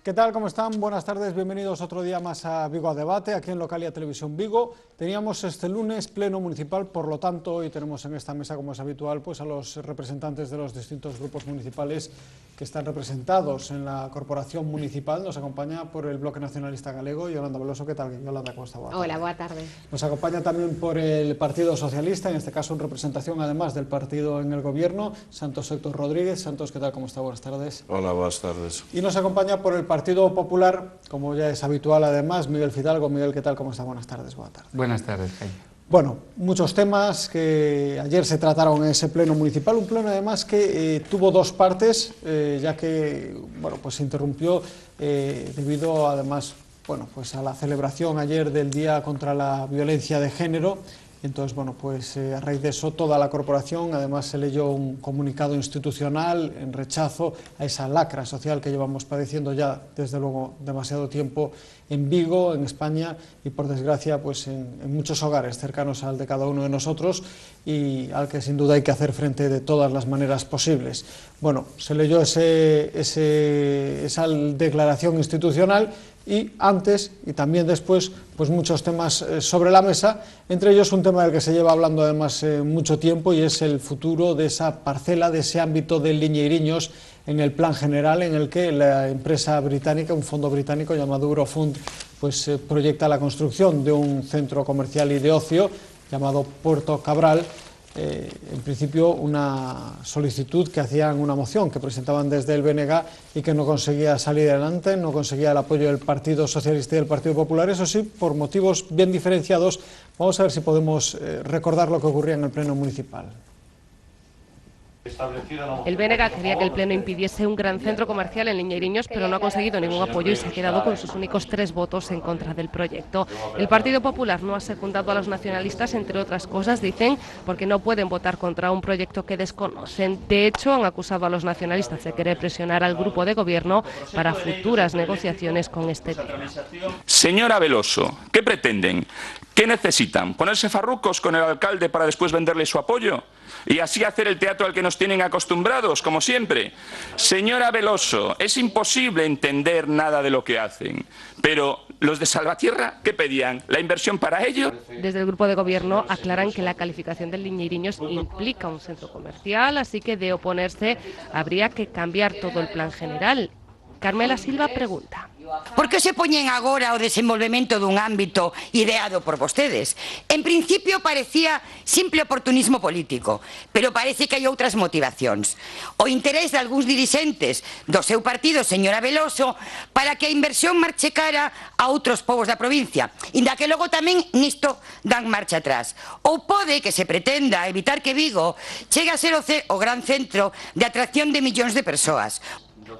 ¿Qué tal? ¿Cómo están? Buenas tardes, bienvenidos otro día más a Vigo a Debate, aquí en Localia Televisión Vigo. Teníamos este lunes pleno municipal, por lo tanto hoy tenemos en esta mesa, como es habitual, pues a los representantes de los distintos grupos municipales que están representados en la corporación municipal. Nos acompaña por el Bloque Nacionalista Galego Yolanda Veloso. ¿Qué tal, Yolanda? ¿Cómo está? Hola, buena tarde. Nos acompaña también por el Partido Socialista, en este caso en representación además del partido en el gobierno, Santos Héctor Rodríguez. Santos, ¿qué tal? ¿Cómo está? Buenas tardes. Hola, buenas tardes. Y nos acompaña por el Partido Popular, como ya es habitual además, Miguel Fidalgo. Miguel, ¿qué tal? ¿Cómo está? Buenas tardes. Buenas tardes. Buenas tardes, Jaime. Bueno, muchos temas que ayer se trataron en ese pleno municipal, un pleno además que tuvo dos partes, ya que bueno, pues se interrumpió debido además pues a la celebración ayer del Día contra la Violencia de Género. Entonces, bueno, pues a raíz de eso toda la corporación, además se leyó un comunicado institucional en rechazo a esa lacra social que llevamos padeciendo ya desde luego demasiado tiempo en Vigo, en España y por desgracia pues en muchos hogares cercanos al de cada uno de nosotros y al que sin duda hay que hacer frente de todas las maneras posibles. Bueno, se leyó esa declaración institucional y antes y también después pues muchos temas sobre la mesa, entre ellos un tema del que se lleva hablando además mucho tiempo y es el futuro de esa parcela, de ese ámbito de Liñeiriños en el plan general en el que la empresa británica, un fondo británico llamado Eurofund, pues proyecta la construcción de un centro comercial y de ocio llamado Puerto Cabral. En principio una solicitud que hacían, una moción que presentaban desde el BNG y que no conseguía salir adelante, no conseguía el apoyo del Partido Socialista y del Partido Popular. Eso sí, por motivos bien diferenciados. Vamos a ver si podemos recordar lo que ocurría en el pleno municipal. El BNG quería que el Pleno impidiese un gran centro comercial en Liñeiriños, pero no ha conseguido ningún apoyo y se ha quedado con sus únicos 3 votos en contra del proyecto. El Partido Popular no ha secundado a los nacionalistas, entre otras cosas, dicen, porque no pueden votar contra un proyecto que desconocen. De hecho, han acusado a los nacionalistas de querer presionar al grupo de gobierno para futuras negociaciones con este tema. Señora Veloso, ¿qué pretenden? ¿Qué necesitan? ¿Ponerse farrucos con el alcalde para después venderle su apoyo? ¿Y así hacer el teatro al que nos tienen acostumbrados, como siempre? Señora Veloso, es imposible entender nada de lo que hacen. Pero, ¿los de Salvatierra qué pedían? ¿La inversión para ello? Desde el grupo de gobierno aclaran que la calificación del Liñeiriños implica un centro comercial, así que de oponerse habría que cambiar todo el plan general. Carmela Silva pregunta. Por que se poñen agora o desenvolvemento dun ámbito ideado por vostedes? En principio parecía simple oportunismo político, pero parece que hai outras motivacións. O interés de algúns dirixentes do seu partido, señora Veloso, para que a inversión marche cara a outros povos da provincia, inda que logo tamén nisto dan marcha atrás. Ou pode que se pretenda evitar que Vigo chegue a ser o gran centro de atracción de millóns de persoas.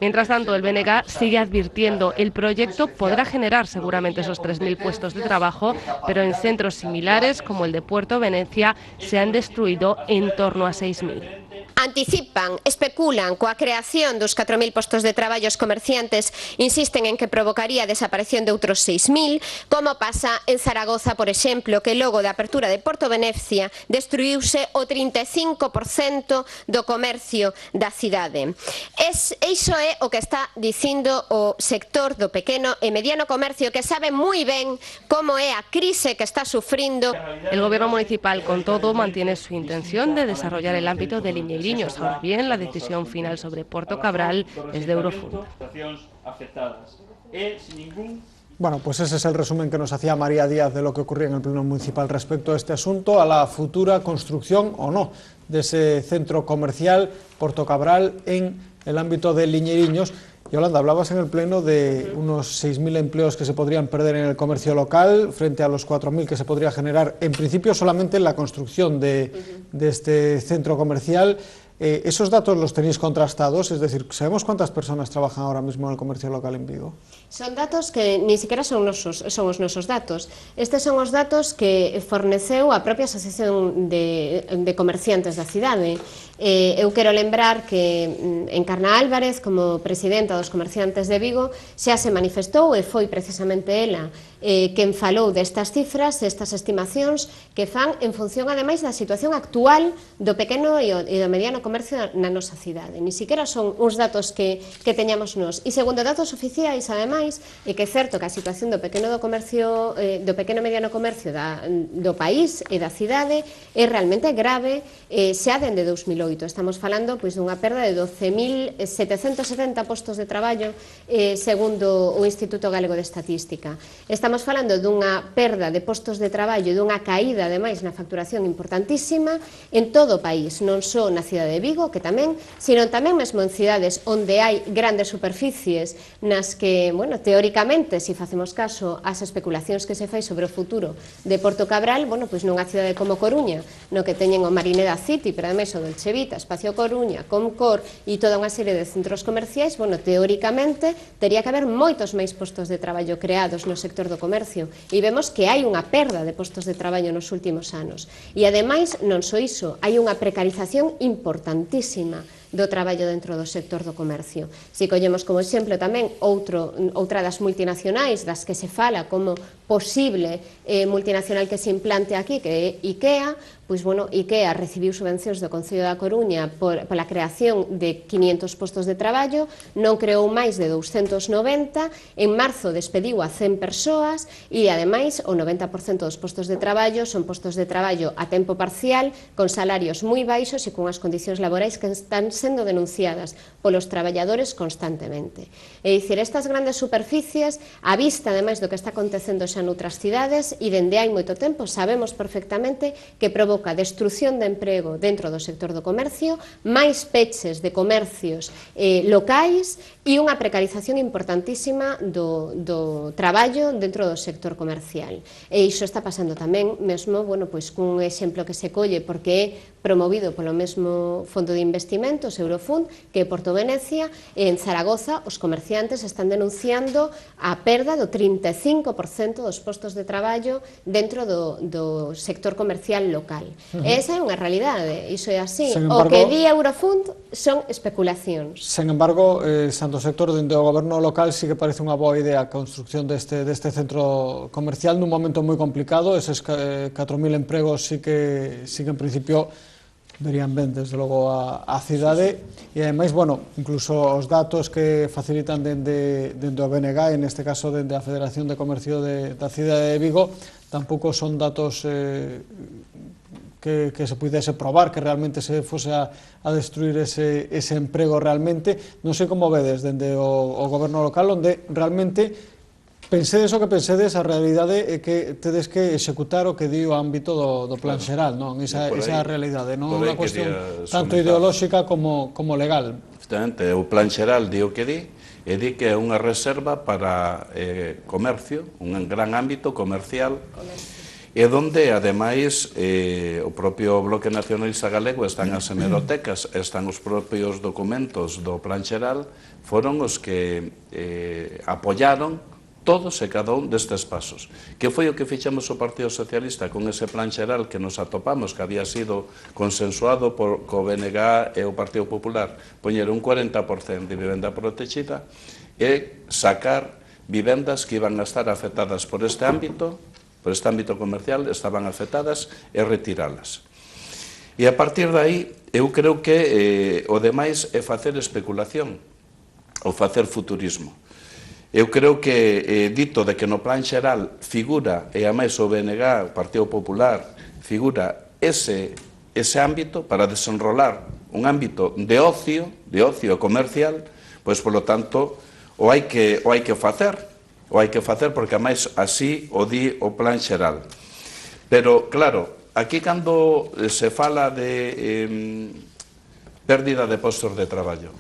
Mientras tanto, el BNG sigue advirtiendo el proyecto podrá generar seguramente esos 3.000 puestos de trabajo, pero en centros similares como el de Puerto Venecia se han destruido en torno a 6.000. Anticipan, especulan coa creación dos 4.000 postos de traballo. Os comerciantes insisten en que provocaría a desaparición de outros 6.000, como pasa en Zaragoza, por exemplo, que logo da apertura de Puerto Venecia destruíuse o 35% do comercio da cidade. Iso é o que está dicindo o sector do pequeno e mediano comercio, que sabe moi ben como é a crise que está sufrindo. El gobierno municipal, con todo, mantiene su intención de desarrollar el ámbito de Liñeiriños. Ahora bien, la decisión final sobre Puerto Cabral es de Eurofund. Bueno, pues ese es el resumen que nos hacía María Díaz de lo que ocurría en el Pleno Municipal respecto a este asunto, a la futura construcción o no de ese centro comercial Puerto Cabral en el ámbito de Liñeiriños. Yolanda, hablabas en el Pleno de unos 6.000 empleos que se podrían perder en el comercio local frente a los 4.000 que se podría generar, en principio solamente en la construcción de este centro comercial. ¿Esos datos los tenéis contrastados? Es decir, ¿sabemos cuántas personas trabajan ahora mismo en el comercio local en Vigo? Son datos que ni siquiera son os nosos datos. Estes son os datos que forneceu a propia Asociación de Comerciantes da cidade. Eu quero lembrar que Encarna Álvarez, como presidenta dos comerciantes de Vigo, xa se manifestou e foi precisamente ela quen falou destas cifras, destas estimacións que fan en función ademais da situación actual do pequeno e do mediano comercio na nosa cidade. Ni siquiera son uns datos que teñamos nós. E segundo datos oficiais, ademais, e que é certo que a situación do pequeno e mediano comercio do país e da cidade é realmente grave xa dende 2008. Estamos falando dunha perda de 12.770 postos de traballo segundo o Instituto Galego de Estatística. Estamos falando dunha perda de postos de traballo e dunha caída, ademais, na facturación importantísima en todo o país, non só na cidade de Vigo, que tamén, sino tamén mesmo en cidades onde hai grandes superficies nas que, bueno, teóricamente, se facemos caso ás especulacións que se fai sobre o futuro de Porto Cabral, bueno, pois nunha cidade como Coruña, no que teñen o Marineda City, pero ademais o Dolce Vita, Espacio Coruña, Comcor e toda unha serie de centros comerciais, bueno, teóricamente, tería que haber moitos máis postos de traballo creados no sector do comercio, e vemos que hai unha perda de postos de traballo nos últimos anos. E ademais, non só iso, hai unha precarización importantísima do traballo dentro do sector do comercio. Se collemos como exemplo tamén outra das multinacionais das que se fala como posible multinacional que se implante aquí, que é IKEA, pois, bueno, IKEA recibiu subvencións do Concello da Coruña pola creación de 500 postos de traballo, non creou máis de 290, en marzo despediu a 100 persoas e, ademais, o 90% dos postos de traballo son postos de traballo a tempo parcial, con salarios moi baixos e cunhas condicións laborais que están sendo denunciadas polos traballadores constantemente. É dicir, estas grandes superficies, a vista, ademais, do que está acontecendo xa noutras cidades, e dende hai moito tempo, sabemos perfectamente que provoca destrución de emprego dentro do sector do comercio, máis peches de comercios locais e unha precarización importantísima do traballo dentro do sector comercial. E iso está pasando tamén mesmo, bueno, pois cun exemplo que se colle porque é promovido polo mesmo Fondo de Investimentos, Eurofund, que é Porto Venecia, e en Zaragoza os comerciantes están denunciando a perda do 35% dos postos de traballo dentro do sector comercial local. E esa é unha realidade, iso é así. O que di Eurofund son especulacións. Sen embargo, tanto o sector dentro do goberno local sí que parece unha boa idea a construcción deste centro comercial nun momento moi complicado. Eses 4.000 empregos sí que en principio verían ben, desde logo, a cidade, e ademais, bueno, incluso os datos que facilitan dende o BNG, en este caso dende a Federación de Comercio da cidade de Vigo, tampouco son datos que se pudese probar que realmente se fose a destruir ese emprego realmente. Non sei como vedes dende o goberno local, onde realmente pensedes o que pensedes, a realidade é que tedes que executar o que di o ámbito do plan xeral, non? Esa é a realidade, non é unha cuestión tanto ideolóxica como legal. Justamente, o plan xeral di o que di, e di que é unha reserva para comercio, un gran ámbito comercial, e donde, ademais, o propio Bloque Nacionalista Galego, están as hemerotecas, están os propios documentos do plan xeral, foron os que apoyaron todos e cada un destes pasos. Que foi o que fixemos o Partido Socialista con ese plan xeral que nos atopamos, que había sido consensuado co BNG e o Partido Popular, poñer un 40% de vivenda protexida e sacar vivendas que iban a estar afectadas por este ámbito comercial, estaban afectadas, e retiralas. E a partir de aí, eu creo que o demais é facer especulación, ou facer futurismo. Eu creo que, dito de que no plan xeral figura, e a máis o BNG, o Partido Popular, figura ese ámbito para desenrolar un ámbito de ocio comercial, pois, polo tanto, o hai que facer porque, a máis, así o di o plan xeral. Pero, claro, aquí cando se fala de pérdida de postos de traballo,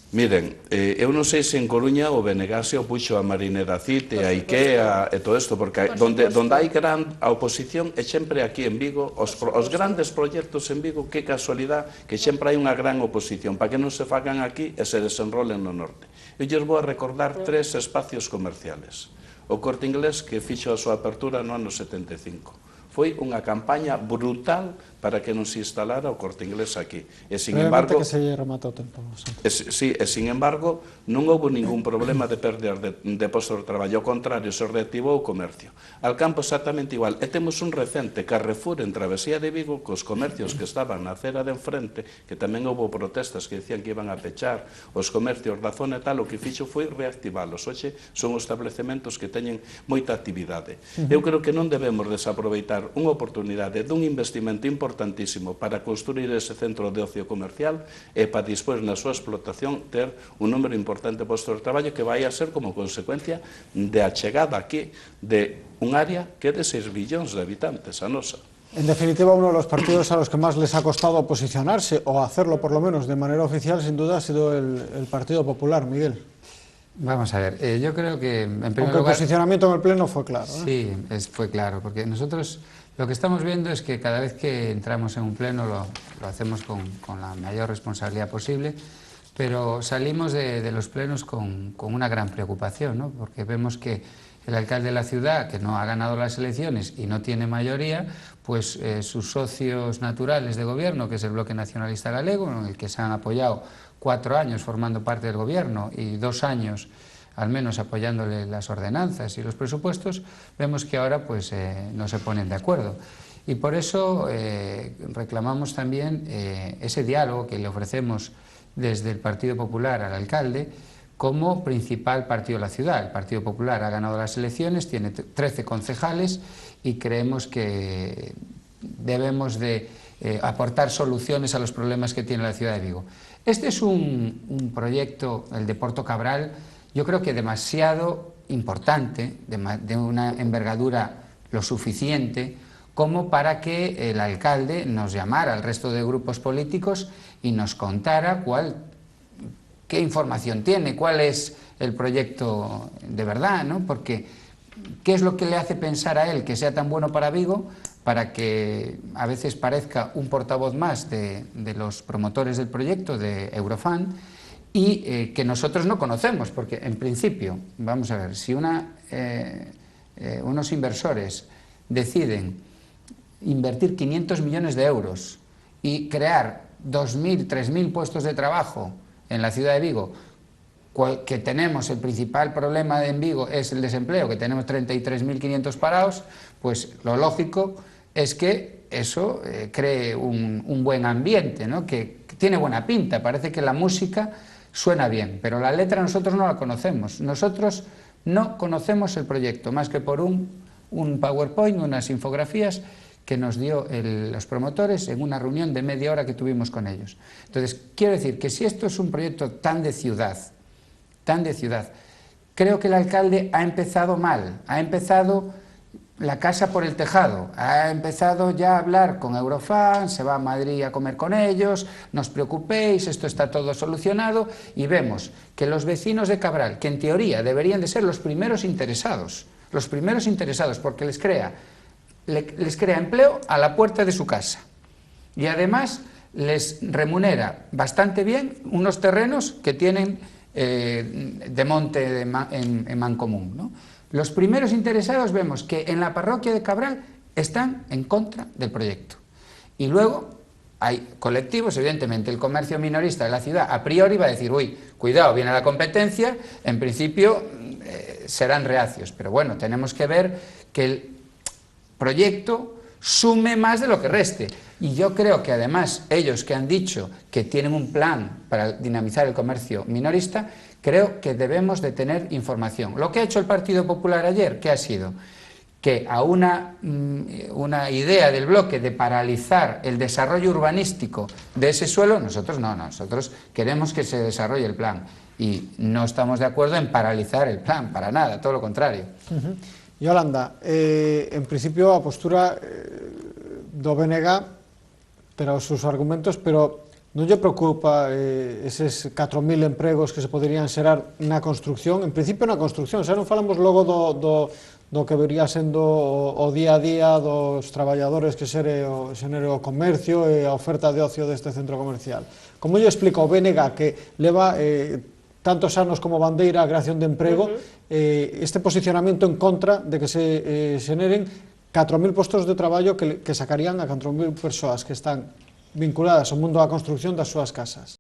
miren, eu non sei se en Coruña o BNG se opuxo a Marineda City, a IKEA e todo isto, porque donde hai gran oposición é sempre aquí en Vigo, os grandes proxectos en Vigo, que casualidade que sempre hai unha gran oposición, para que non se fagan aquí e se desenrolen no norte. Eu lles vou a recordar 3 espacios comerciales. O Corte Inglés, que fixo a súa apertura no ano 75, foi unha campaña brutal para que non se instalara o Corte Inglés aquí. E, sin Brevemente, embargo, que se rematou o tempo. sí, e, sin embargo, non houve ningún problema de perder de postos de traballo. Ao contrario, se reactivou o comercio. Al campo exactamente igual. E temos un recente Carrefour en Travesía de Vigo, cos comercios que estaban na acera de enfrente, que tamén houve protestas que decían que iban a pechar os comercios da zona e tal, o que fixo foi reactivalos. Hoxe son os establecementos que teñen moita actividade. Eu creo que non debemos desaproveitar unha oportunidade dun investimento importantísimo para construir ese centro de ocio comercial e para despois na súa explotación ter un número importante de postos de traballo que vai a ser como consecuencia de a chegada aquí de un área que é de 6 billóns de habitantes, a nosa. En definitiva, uno de los partidos a los que más les ha costado posicionarse, o hacerlo por lo menos de manera oficial, sin duda ha sido el Partido Popular, Miguel. Vamos a ver, yo creo que en primer lugar... lugar... el posicionamiento en el Pleno fue claro. Sí, fue claro, porque nosotros lo que estamos viendo es que cada vez que entramos en un Pleno lo hacemos con la mayor responsabilidad posible, pero salimos de los plenos con una gran preocupación, ¿no? Porque vemos que el alcalde de la ciudad, que no ha ganado las elecciones y no tiene mayoría, pues sus socios naturales de gobierno, que es el Bloque Nacionalista Galego, en el que se han apoyado 4 años formando parte del gobierno y 2 años al menos apoyándole las ordenanzas y los presupuestos, vemos que ahora pues no se ponen de acuerdo. Y por eso reclamamos también ese diálogo que le ofrecemos desde el Partido Popular al alcalde como principal partido de la ciudad. El Partido Popular ha ganado las elecciones, tiene 13 concejales y creemos que debemos de aportar soluciones a los problemas que tiene la ciudad de Vigo. Este es un proyecto, el de Porto Cabral, yo creo que demasiado importante, de una envergadura lo suficiente como para que el alcalde nos llamara al resto de grupos políticos y nos contara qué información tiene, cuál es el proyecto de verdad, ¿no? Porque ¿qué es lo que le hace pensar a él que sea tan bueno para Vigo, para que a veces parezca un portavoz más de los promotores del proyecto, de Eurofund, y que nosotros no conocemos? Porque en principio, vamos a ver, si unos inversores deciden invertir 500 millones de euros y crear 2.000, 3.000 puestos de trabajo en la ciudad de Vigo, que tenemos el principal problema en Vigo es el desempleo, que tenemos 33.500 parados, pues lo lógico es que eso cree un buen ambiente, ¿no? Que tiene buena pinta, parece que la música suena bien, pero la letra nosotros no la conocemos. Nosotros no conocemos el proyecto, más que por un PowerPoint, unas infografías que nos dio los promotores en una reunión de media hora que tuvimos con ellos. Entonces, quiero decir que si esto es un proyecto tan de ciudad, creo que el alcalde ha empezado mal, ha empezado la casa por el tejado, ha empezado ya a hablar con Eurofund, se va a Madrid a comer con ellos, no os preocupéis, esto está todo solucionado, y vemos que los vecinos de Cabral, que en teoría deberían de ser los primeros interesados, porque les crea empleo a la puerta de su casa, y además les remunera bastante bien unos terrenos que tienen de monte en Mancomún, ¿no? Los primeros interesados vemos que en la parroquia de Cabral están en contra del proyecto. Y luego hay colectivos, evidentemente el comercio minorista de la ciudad a priori va a decir, uy, cuidado, viene la competencia, en principio serán reacios. Pero bueno, tenemos que ver que el proyecto sume más de lo que reste. Y yo creo que además ellos que han dicho que tienen un plan para dinamizar el comercio minorista, creo que debemos de tener información. Lo que ha hecho el Partido Popular ayer, ¿qué ha sido? Que a una idea del bloque de paralizar el desarrollo urbanístico de ese suelo, nosotros no, nosotros queremos que se desarrolle el plan y no estamos de acuerdo en paralizar el plan, para nada, todo lo contrario. Yolanda, en principio a postura do BNG, pero sus argumentos, pero non lle preocupa eses 4.000 empregos que se poderían xerar na construcción? En principio na construcción, xa non falamos logo do que vería sendo o día a día dos traballadores que xere o comercio e a oferta de ocio deste centro comercial. Como lle explica o BNG, que leva tantos anos como bandeira a creación de emprego, este posicionamento en contra de que se xeneren 4.000 postos de traballo que sacarían a 4.000 persoas que están vinculadas ao mundo da construcción das súas casas.